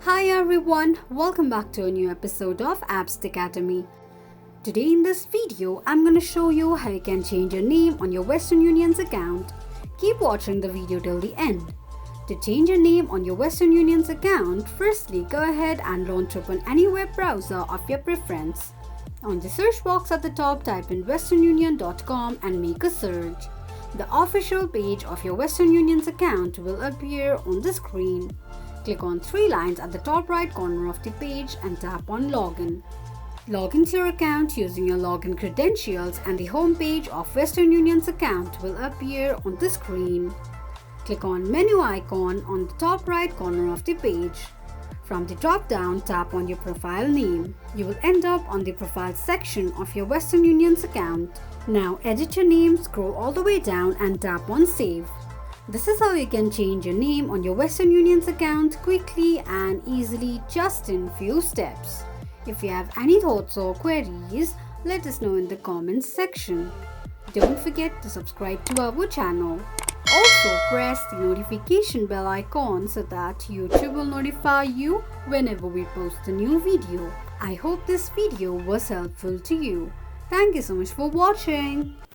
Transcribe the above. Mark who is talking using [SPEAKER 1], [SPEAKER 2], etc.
[SPEAKER 1] Hi everyone, welcome back to a new episode of Apps Academy. Today in this video, I'm going to show you how you can change your name on your Western Union's account. Keep watching the video till the end. To change your name on your Western Union's account, firstly go ahead and launch open any web browser of your preference. On the search box at the top, type in westernunion.com and make a search. The official page of your Western Union's account will appear on the screen. Click on three lines at the top right corner of the page and tap on Login. Log into your account using your login credentials and the home page of Western Union's account will appear on the screen. Click on Menu icon on the top right corner of the page. From the drop down, tap on your profile name. You will end up on the profile section of your Western Union's account. Now edit your name, scroll all the way down and tap on Save. This is how you can change your name on your Western Union's account quickly and easily just in few steps. If you have any thoughts or queries, let us know in the comments section. Don't forget to subscribe to our channel. Also press the notification bell icon so that YouTube will notify you whenever we post a new video. I hope this video was helpful to you. Thank you so much for watching.